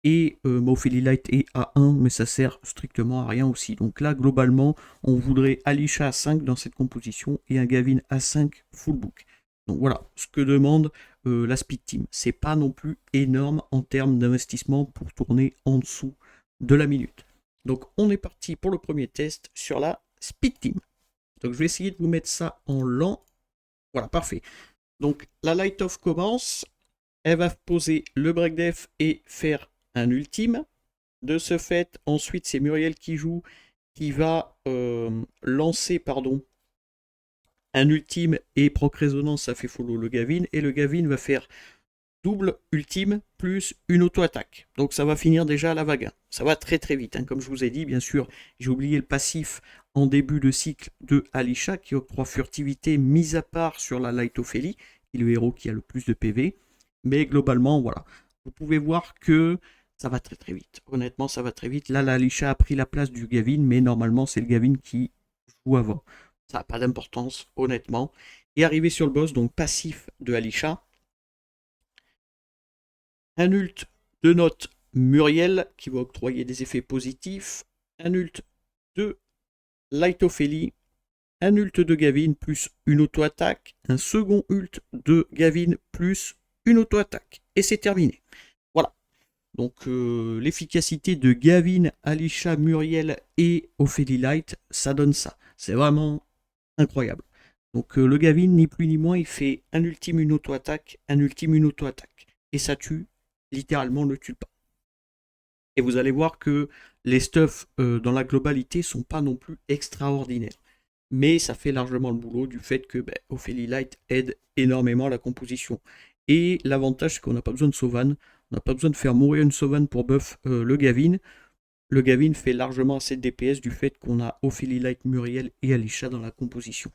Speaker 1: Et Ophélie Light est à 1, mais ça sert strictement à rien aussi. Donc là, globalement, on voudrait Alisha à 5 dans cette composition et un Gavin à 5 full book. Donc voilà, ce que demande la Speed Team. C'est pas non plus énorme en termes d'investissement pour tourner en dessous de la minute. Donc on est parti pour le premier test sur la Speed Team. Donc je vais essayer de vous mettre ça en lent. Voilà, parfait. Donc la Light Off commence. Elle va poser le break def et faire un ultime. De ce fait, ensuite, c'est Muriel qui joue, qui va lancer un ultime et proc résonance, ça fait follow le Gavin. Et le Gavin va faire double ultime plus une auto-attaque. Donc ça va finir déjà à la vague 1. Ça va très très vite. Hein. Comme je vous ai dit, bien sûr, j'ai oublié le passif en début de cycle de Alisha qui octroie furtivité, mis à part sur la Light Ophélie, qui est le héros qui a le plus de PV. Mais globalement, voilà. Vous pouvez voir que ça va très très vite. Honnêtement, ça va très vite. Là, la Alisha a pris la place du Gavin, mais normalement, c'est le Gavin qui joue avant. Ça n'a pas d'importance, honnêtement. Et arrivé sur le boss, donc passif de Alisha, un ult de notre Muriel qui va octroyer des effets positifs, un ult de Light Ophélie, un ult de Gavin plus une auto-attaque, un second ult de Gavin plus une auto-attaque. Et c'est terminé. Voilà. Donc l'efficacité de Gavin, Alisha, Muriel et Ophélie Light, ça donne ça. C'est vraiment incroyable. Donc le Gavin, ni plus ni moins, il fait un ultime, une auto-attaque, un ultime, une auto-attaque. Et ça tue littéralement le tulpa. Et vous allez voir que les stuffs dans la globalité sont pas non plus extraordinaires. Mais ça fait largement le boulot du fait que Ophélie Light aide énormément la composition. Et l'avantage, c'est qu'on n'a pas besoin de Sauvan. On n'a pas besoin de faire mourir une Sauvan pour buff le Gavin. Le Gavin fait largement assez de DPS du fait qu'on a Ophélie Light, Muriel et Alisha dans la composition.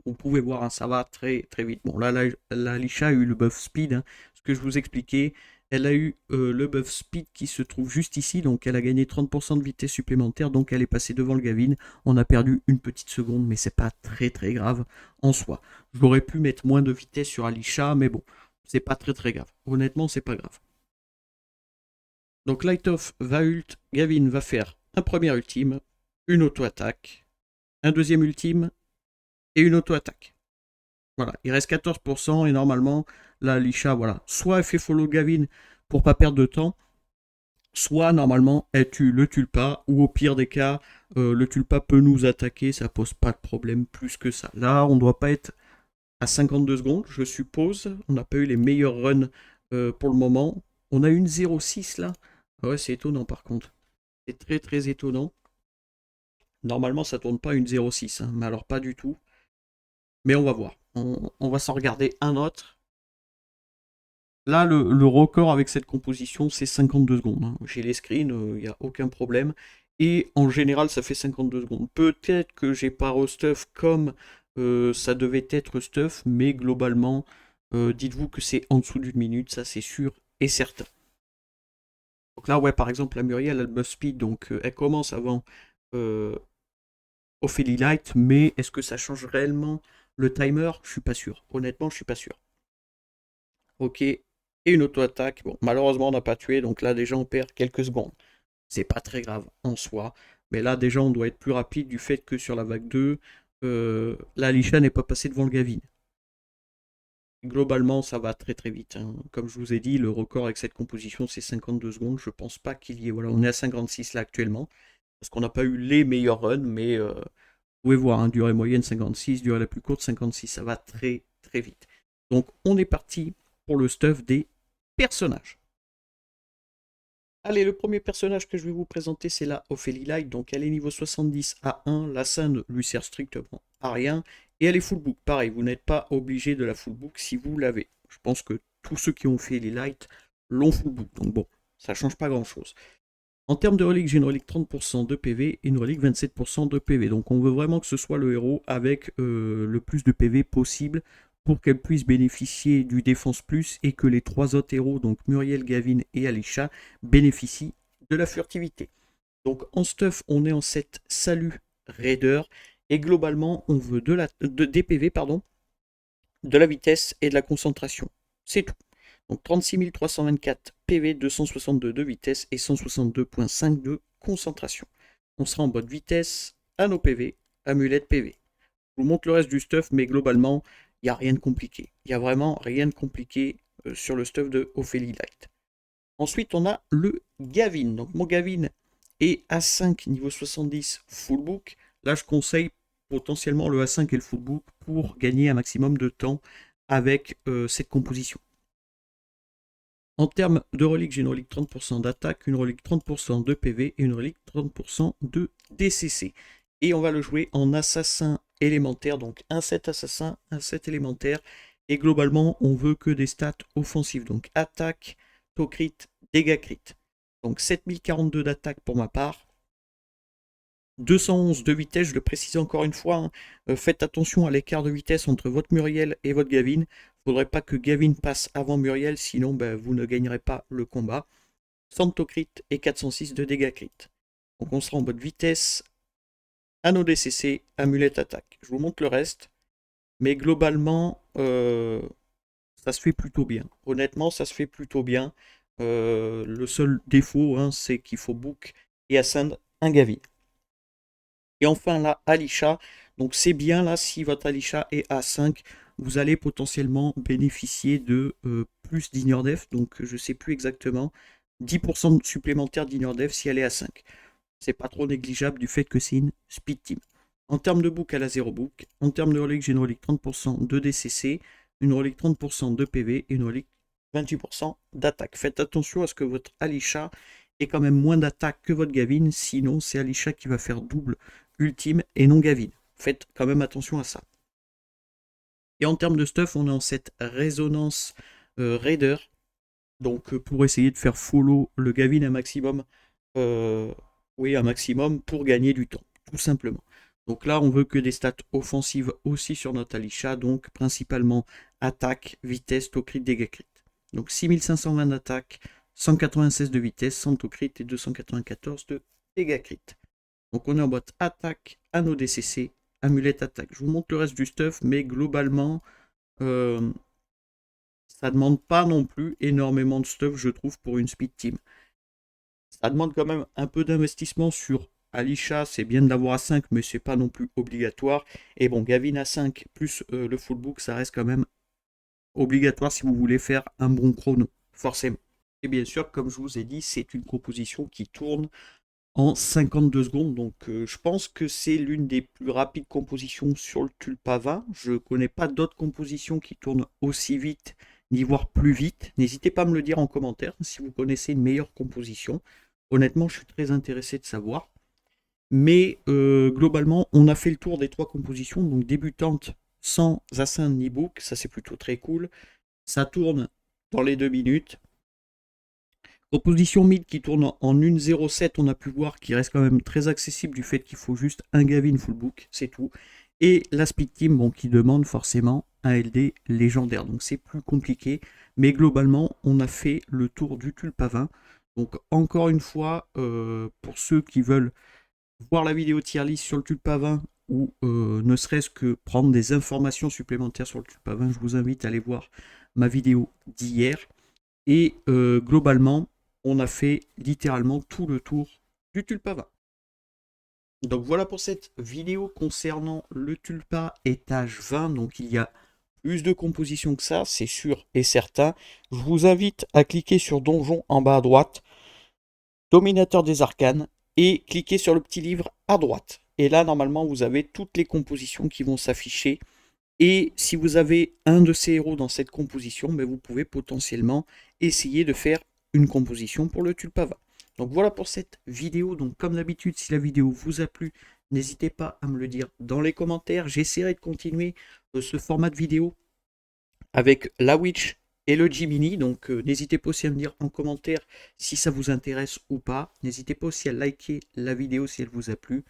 Speaker 1: Vous pouvez voir, hein, ça va très très vite. Bon, là, la Alisha a eu le buff speed, hein, ce que je vous expliquais. Elle a eu le buff speed qui se trouve juste ici, donc elle a gagné 30% de vitesse supplémentaire, donc elle est passée devant le Gavin. On a perdu une petite seconde, mais c'est pas très très grave en soi. J'aurais pu mettre moins de vitesse sur Alisha, mais bon, c'est pas très très grave. Honnêtement, c'est pas grave. Donc Light Off va ult, Gavin va faire un premier ultime, une auto-attaque, un deuxième ultime et une auto-attaque. Voilà, il reste 14% et normalement, la Alisha, voilà, soit elle fait follow Gavin pour pas perdre de temps, soit normalement elle tue le tulpa, ou au pire des cas, le tulpa peut nous attaquer, ça pose pas de problème plus que ça. Là, on doit pas être à 52 secondes, je suppose. On n'a pas eu les meilleurs runs pour le moment. On a une 0,6 là. Ouais, c'est étonnant par contre. C'est très très étonnant. Normalement, ça tourne pas une 0,6, hein, mais alors pas du tout. Mais on va voir. On va s'en regarder un autre. Là, le record avec cette composition, c'est 52 secondes. Hein. J'ai les screens, il n'y a aucun problème. Et en général, ça fait 52 secondes. Peut-être que j'ai pas restuff comme ça devait être stuff, mais globalement, dites-vous que c'est en dessous d'une minute, ça c'est sûr et certain. Donc là, ouais, par exemple, la Muriel, elle buzz speed, donc elle commence avant Ophélie Light, mais est-ce que ça change réellement le timer? Je suis pas sûr. Honnêtement, je suis pas sûr. Ok. Et une auto-attaque. Bon, malheureusement, on n'a pas tué, donc là, déjà, on perd quelques secondes. C'est pas très grave en soi. Mais là, déjà, on doit être plus rapide du fait que sur la vague 2, la Alicia n'est pas passée devant le Gavin. Globalement, ça va très très vite. Hein. Comme je vous ai dit, le record avec cette composition, c'est 52 secondes. Je pense pas qu'il y ait. Voilà, on est à 56 là actuellement. Parce qu'on n'a pas eu les meilleurs runs, mais vous pouvez voir, hein, durée moyenne 56, durée la plus courte 56. Ça va très très vite. Donc, on est parti pour le stuff des personnages. Allez, le premier personnage que je vais vous présenter, c'est la Ophélie Light. Donc, elle est niveau 70 à 1. La scène ne lui sert strictement à rien. Et elle est full book. Pareil, vous n'êtes pas obligé de la full book si vous l'avez. Je pense que tous ceux qui ont fait les Light l'ont full book. Donc, bon, ça change pas grand chose. En termes de relique, j'ai une relique 30% de PV et une relique 27% de PV. Donc, on veut vraiment que ce soit le héros avec le plus de PV possible pour qu'elle puisse bénéficier du défense plus et que les trois autres héros, donc Muriel, Gavin et Alicia, bénéficient de la furtivité. Donc en stuff, on est en set salut raider et globalement, on veut des PV, pardon, de la vitesse et de la concentration. C'est tout. Donc 36 324 PV, 262 de vitesse et 162.5 de concentration. On sera en mode vitesse, anneau PV, amulette PV. Je vous montre le reste du stuff, mais globalement, il n'y a rien de compliqué. Il n'y a vraiment rien de compliqué sur le stuff de Ophélie Light. Ensuite, on a le Gavin. Donc, mon Gavin est A5 niveau 70 full book. Là, je conseille potentiellement le A5 et le full book pour gagner un maximum de temps avec cette composition. En termes de relique, j'ai une relique 30% d'attaque, une relique 30% de PV et une relique 30% de DCC. Et on va le jouer en assassin élémentaire, donc un set assassin, un set élémentaire. Et globalement, on veut que des stats offensives, donc attaque, taux crit, dégâts crit. Donc 7042 d'attaque pour ma part. 211 de vitesse, je le précise encore une fois, hein. Faites attention à l'écart de vitesse entre votre Muriel et votre Gavin. Il ne faudrait pas que Gavin passe avant Muriel, sinon vous ne gagnerez pas le combat. 100 de crit et 406 de dégâts crit. Donc on sera en mode vitesse, anneau DCC, amulette attaque. Je vous montre le reste, mais globalement, ça se fait plutôt bien. Honnêtement, ça se fait plutôt bien. Le seul défaut, hein, c'est qu'il faut book et ascend un Gavin. Et enfin la Alicia, donc c'est bien là, si votre Alicia est à 5, vous allez potentiellement bénéficier de plus d'Ignore Def, donc je ne sais plus exactement, 10% supplémentaire d'Ignore Def si elle est à 5. C'est pas trop négligeable du fait que c'est une speed team. En termes de book, elle a 0 book. En termes de relique, j'ai une relique 30% de DCC, une relique 30% de PV et une relique 28% d'attaque. Faites attention à ce que votre Alicia ait quand même moins d'attaque que votre Gavin, sinon c'est Alicia qui va faire double ultime et non Gavin. Faites quand même attention à ça. Et en termes de stuff, on est en cette résonance Raider. Donc pour essayer de faire follow le Gavin un maximum, oui un maximum pour gagner du temps, tout simplement. Donc là, on veut que des stats offensives aussi sur notre Alicia, donc principalement attaque, vitesse, taux crit, dégâts crit. Donc 6520 d'attaque, 196 de vitesse, 100 taux crit et 294 de dégâts crit. Donc on est en mode attaque, anneau DCC, amulette attaque. Je vous montre le reste du stuff, mais globalement, ça demande pas non plus énormément de stuff, je trouve, pour une speed team. Ça demande quand même un peu d'investissement sur Alicia, c'est bien de l'avoir à 5, mais c'est pas non plus obligatoire. Et bon, Gavin à 5 plus le full book, ça reste quand même obligatoire si vous voulez faire un bon chrono, forcément. Et bien sûr, comme je vous ai dit, c'est une composition qui tourne en 52 secondes. Donc je pense que c'est l'une des plus rapides compositions sur le Tulpa 20. Je ne connais pas d'autres compositions qui tournent aussi vite, ni voire plus vite. N'hésitez pas à me le dire en commentaire si vous connaissez une meilleure composition. Honnêtement, je suis très intéressé de savoir. Mais globalement, on a fait le tour des trois compositions. Donc débutante sans ascend ni book, ça c'est plutôt très cool. Ça tourne dans les 2 minutes. Composition mid qui tourne en 1.07, on a pu voir qu'il reste quand même très accessible du fait qu'il faut juste un Gavin full book, c'est tout. Et la Speed Team, bon, qui demande forcément un LD légendaire, donc c'est plus compliqué. Mais globalement, on a fait le tour du Tulpavin. Donc encore une fois, pour ceux qui veulent voir la vidéo tier list sur le Tulpavin, ou ne serait-ce que prendre des informations supplémentaires sur le Tulpavin, je vous invite à aller voir ma vidéo d'hier. Et globalement, on a fait littéralement tout le tour du Tulpavin. Donc voilà pour cette vidéo concernant le Tulpa étage 20. Donc il y a plus de compositions que ça, c'est sûr et certain. Je vous invite à cliquer sur Donjon en bas à droite, Dominateur des Arcanes, et cliquer sur le petit livre à droite. Et là, normalement, vous avez toutes les compositions qui vont s'afficher. Et si vous avez un de ces héros dans cette composition, ben vous pouvez potentiellement essayer de faire une composition pour le Tulpavin. Donc voilà pour cette vidéo. Donc comme d'habitude, si la vidéo vous a plu, n'hésitez pas à me le dire dans les commentaires. J'essaierai de continuer ce format de vidéo avec la Witch et le Jiminy. Donc n'hésitez pas aussi à me dire en commentaire si ça vous intéresse ou pas. N'hésitez pas aussi à liker la vidéo si elle vous a plu.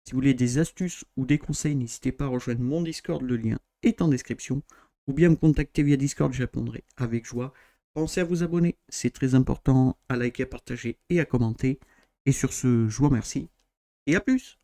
Speaker 1: Si vous voulez des astuces ou des conseils, n'hésitez pas à rejoindre mon Discord, le lien est en description, ou bien me contacter via Discord, je répondrai avec joie. Pensez à vous abonner, c'est très important, à liker, à partager et à commenter. Et sur ce, je vous remercie et à plus!